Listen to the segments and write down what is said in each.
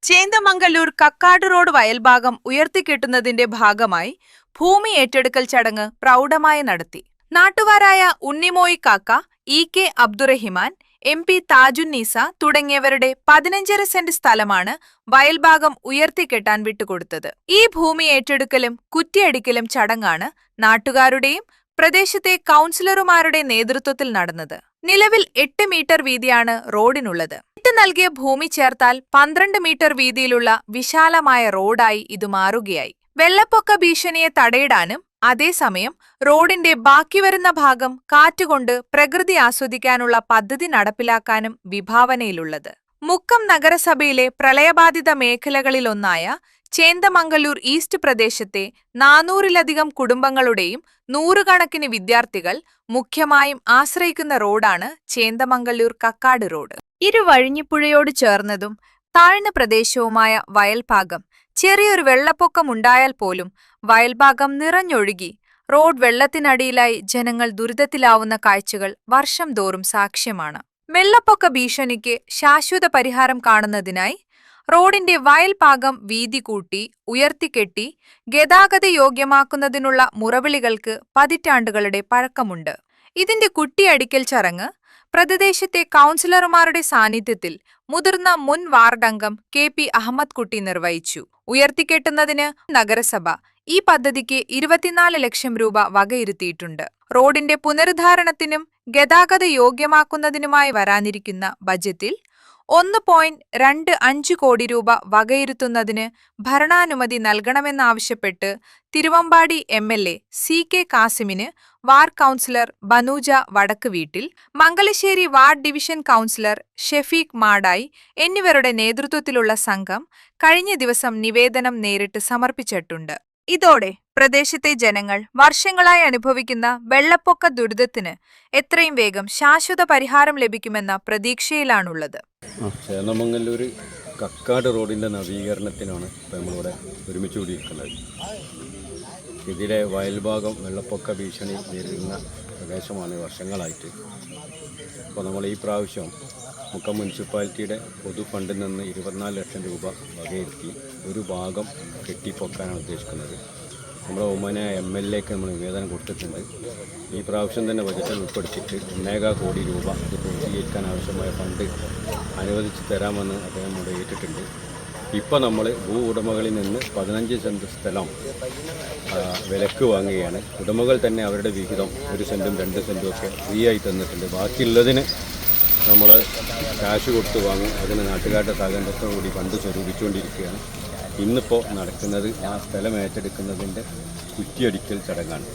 Chendamangallur Kakkad road വയൽഭാഗം ഉയർത്തിക്കെട്ടുന്നതിന്റെ ഭാഗമായി ഭൂമി ഏറ്റെടുക്കൽ ചടങ്ങ് പ്രൗഢമായി നടത്തി. നാട്ടുകാരായ ഉണ്ണിമോയി കാക്ക, ഇ.കെ. അബ്ദുറഹിമാൻ, എം.പി. താജുന്നീസ തുടങ്ങിയവരുടെ 15.5 സെന്റ് സ്ഥലമാണ് വയൽഭാഗം ഉയർത്തിക്കെട്ടാൻ വിട്ടുകൊടുത്തത്. ഈ ഭൂമി ഏറ്റെടുക്കലും കുറ്റിയടിക്കലും ചടങ്ങാണ് നാട്ടുകാരുടെയും പ്രദേശത്തെ കൗൺസിലർമാരുടെ നേതൃത്വത്തിൽ നടന്നത്. നിലവിൽ 8 മീറ്റർ വീതിയാണ് റോഡിനുള്ളത്. നൽകിയ ഭൂമി ചേർത്താൽ 12 മീറ്റർ വീതിയിലുള്ള വിശാലമായ റോഡായി ഇത് മാറുകയായി. വെള്ളപ്പൊക്ക ഭീഷണിയെ തടയിടാനും അതേസമയം റോഡിന്റെ ബാക്കി വരുന്ന ഭാഗം കാറ്റുകൊണ്ട് പ്രകൃതി ആസ്വദിക്കാനുള്ള പദ്ധതി നടപ്പിലാക്കാനും വിഭാവനയിലുള്ളത്. മുക്കം നഗരസഭയിലെ പ്രളയബാധിത മേഖലകളിലൊന്നായ ചേന്ദമംഗല്ലൂർ ഈസ്റ്റ് പ്രദേശത്തെ 400-ലധികം കുടുംബങ്ങളുടെയും നൂറുകണക്കിന് വിദ്യാർത്ഥികൾ മുഖ്യമായും ആശ്രയിക്കുന്ന റോഡാണ് ചേന്ദമംഗല്ലൂർ കക്കാട് റോഡ്. ഇരുവഴിഞ്ഞിപ്പുഴയോട് ചേർന്നതും താഴ്ന്ന പ്രദേശവുമായ വയൽഭാഗം ചെറിയൊരു വെള്ളപ്പൊക്കമുണ്ടായാൽ പോലും വയൽഭാഗം നിറഞ്ഞൊഴുകി റോഡ് വെള്ളത്തിനടിയിലായി ജനങ്ങൾ ദുരിതത്തിലാവുന്ന കാഴ്ചകൾ വർഷം തോറും സാക്ഷ്യമാണ്. വെള്ളപ്പൊക്ക ഭീഷണിക്ക് ശാശ്വത പരിഹാരം കാണുന്നതിനായി റോഡിന്റെ വയൽഭാഗം വീതി കൂട്ടി ഉയർത്തിക്കെട്ടി ഗതാഗത യോഗ്യമാക്കുന്നതിനുള്ള മുറവിളികൾക്ക് പതിറ്റാണ്ടുകളുടെ പഴക്കമുണ്ട്. ഇതിന്റെ കുറ്റിയടിക്കൽ ചടങ്ങ് പ്രദേശത്തെ കൗൺസിലർമാരുടെ സാന്നിധ്യത്തിൽ മുതിർന്ന മുൻ വാർഡംഗം കെ.പി. അഹമ്മദ് കുട്ടി നിർവഹിച്ചു. ഉയർത്തിക്കെട്ടുന്നതിന് നഗരസഭ ഈ പദ്ധതിക്ക് 24 ലക്ഷം രൂപ വകയിരുത്തിയിട്ടുണ്ട്. റോഡിന്റെ പുനരുദ്ധാരണത്തിനും ഗതാഗത യോഗ്യമാക്കുന്നതിനുമായി വരാനിരിക്കുന്ന ബജറ്റിൽ 1.25 കോടി രൂപ വകയിരുത്തുന്നതിന് ഭരണാനുമതി നൽകണമെന്നാവശ്യപ്പെട്ട് തിരുവമ്പാടി എം.എൽ.എ. സി.കെ. കാസിമിന് വാർഡ് കൗൺസിലർ ബനൂജ വടക്ക് Veettil, Mangalassery ward division councillor Shefeek Madayi എന്നിവരുടെ നേതൃത്വത്തിലുള്ള സംഘം കഴിഞ്ഞ ദിവസം നിവേദനം നേരിട്ട് സമർപ്പിച്ചിട്ടുണ്ട്. ഇതോടെ പ്രദേശത്തെ ജനങ്ങൾ വർഷങ്ങളായി അനുഭവിക്കുന്ന വെള്ളപ്പൊക്ക ദുരിതത്തിന് എത്രയും വേഗം ശാശ്വത പരിഹാരം ലഭിക്കുമെന്ന പ്രതീക്ഷയിലാണുള്ളത്. ചേന്ദമംഗല്ലൂർ കക്കാട് റോഡിൻ്റെ നവീകരണത്തിനാണ് ഇപ്പോൾ നമ്മളിവിടെ ഒരുമിച്ച് കൂടിയിരിക്കുന്നത്. ഇതിലെ വയൽഭാഗം വെള്ളപ്പൊക്ക ഭീഷണി നേരിടുന്ന പ്രദേശമാണ് വർഷങ്ങളായിട്ട്. അപ്പോൾ നമ്മൾ ഈ പ്രാവശ്യം മുക്കം മുനിസിപ്പാലിറ്റിയുടെ പൊതു ഫണ്ടിൽ നിന്ന് 24 ലക്ഷം രൂപ വകയിരുത്തി ഒരു ഭാഗം കെട്ടിപ്പൊക്കാനാണ് ഉദ്ദേശിക്കുന്നത്. നമ്മുടെ ഉമ്മനെ എം.എൽ.എക്ക് നമ്മൾ നിവേദനം കൊടുത്തിട്ടുണ്ട്. ഈ പ്രാവശ്യം തന്നെ ബജറ്റിൽ ഉൾപ്പെടുത്തിയിട്ട് 1.25 കോടി രൂപ ഇത് പൂർത്തീകരിക്കാൻ ആവശ്യമായ ഫണ്ട് അനുവദിച്ച് തരാമെന്ന് അദ്ദേഹം ഇവിടെ ഏറ്റിട്ടുണ്ട്. ഇപ്പോൾ നമ്മൾ ഭൂ ഉടമകളിൽ നിന്ന് 15 സെൻറ്റ് സ്ഥലം വിലക്ക് വാങ്ങുകയാണ്. ഉടമകൾ തന്നെ അവരുടെ വിഹിതം 1 സെൻറ്റും 2 സെൻറ്റും ഒക്കെ ഫ്രീ ആയി തന്നിട്ടുണ്ട്. ബാക്കിയുള്ളതിന് നമ്മൾ കാശ് കൊടുത്ത് വാങ്ങും. അതിന് നാട്ടുകാരുടെ സഹകരണത്തോടു കൂടി ഫണ്ട് സ്വരൂപിച്ചുകൊണ്ടിരിക്കുകയാണ്. ഇന്നിപ്പോൾ നടക്കുന്നത് ആ സ്ഥലം ഏറ്റെടുക്കുന്നതിൻ്റെ കുറ്റിയടിക്കൽ ചടങ്ങാണ്.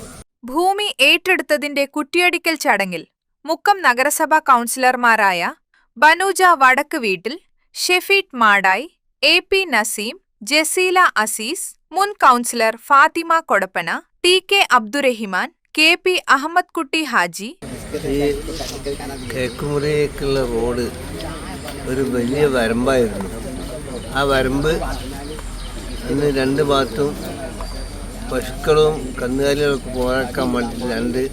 ഭൂമി ഏറ്റെടുത്തതിന്റെ കുറ്റിയടിക്കൽ ചടങ്ങിൽ മുക്കം നഗരസഭാ കൗൺസിലർമാരായ ബനൂജ വടക്ക് വീട്ടിൽ, ഷെഫീഖ് മാടായി, എ.പി. നസീം, ജസീല അസീസ്, മുൻ councillor Fathima Kodappana, TK. Abdurahiman, KP. Ahammed Kutty Haji. ഈ കേക്കുമുറിയേക്കുള്ള റോഡ് ഒരു വലിയ വരമ്പായിരുന്നു. ആ വരമ്പ് ഇന്ന് 2 ഭാഗത്തും പശുക്കളും കന്നുകാലികളൊക്കെ പോരാക്കാൻ വേണ്ടി 2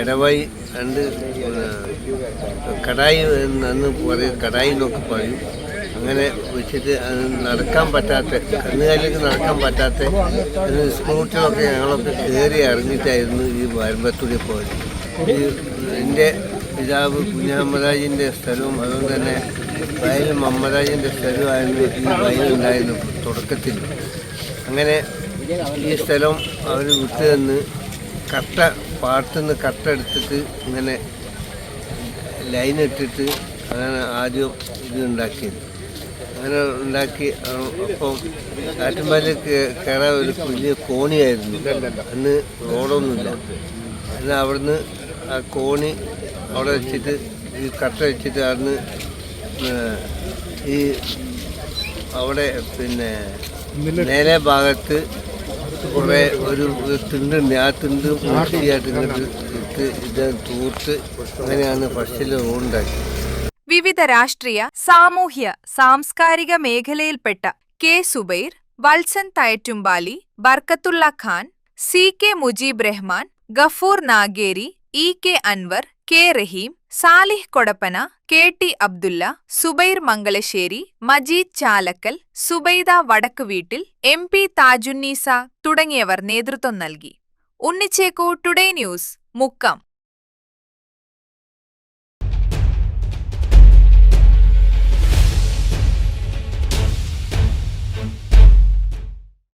ഇടവഴി, 2 കടായി എന്ന് പറയും, കടായി എന്നൊക്കെ പറയും. അങ്ങനെ വെച്ചിട്ട് നടക്കാൻ പറ്റാത്ത, കന്നുകാലിക്ക് നടക്കാൻ പറ്റാത്ത സ്കൂട്ടിലൊക്കെ ഞങ്ങളൊക്കെ കയറി ഇറങ്ങിയിട്ടായിരുന്നു ഈ വരമ്പത്തൂടി പോയത്. എൻ്റെ പിതാവ് കുഞ്ഞഹമ്മദാജിൻ്റെ സ്ഥലവും അതുകൊണ്ട് തന്നെ വയൽ മമ്മദാജിൻ്റെ സ്ഥലമായിരുന്നു ഈ വയലുണ്ടായിരുന്നു തുടക്കത്തിൽ. അങ്ങനെ ഈ സ്ഥലം അവർ വിട്ടു തന്ന് കട്ട പാട്ടുനിന്ന് കട്ട എടുത്തിട്ട് ഇങ്ങനെ ലൈൻ ഇട്ടിട്ട് അങ്ങനെ ആദ്യം ഇത് ഉണ്ടാക്കിയത്. അങ്ങനെ ഉണ്ടാക്കി. അപ്പം കാറ്റുമ്പാലിൽ കയറാൻ ഒരു വലിയ കോണിയായിരുന്നു. അന്ന് റോഡൊന്നുമില്ല. അന്ന് അവിടുന്ന് ആ കോണി അവിടെ വെച്ചിട്ട് ഈ കട്ട വെച്ചിട്ട് അവിടുന്ന് ഈ അവിടെ പിന്നെ നേരെ ഭാഗത്ത് കുറേ ഒരു തിണ്ടുണ്ട്. ആ തിണ്ട് വൃത്തിയായിട്ട് ഇങ്ങോട്ട് ഇട്ട് ഇത് തൂർത്ത് അങ്ങനെയാണ് ഫസ്റ്റിൽ റോഡുണ്ടാക്കിയത്. വിവിധ രാഷ്ട്രീയ, സാമൂഹ്യ, സാംസ്കാരിക മേഖലയിൽപ്പെട്ട കെ. സുബൈർ, വത്സൻ തയറ്റുംബാലി, Barkathulla Khan, C K. Mujeeb Rahman, Gafoor Nageri, E K. Anwar, K. Rahim, Salih Kodappana, K T. Abdulla, Zubair Mangalassery, Majeed Chalakkal, Zubaida Vadakkuveettil, M P. Thajunnisa തുടങ്ങിയവർ നേതൃത്വം നൽകി. ഉണ്ണിച്ചേക്കോ ടുഡേ ന്യൂസ്, മുക്കം.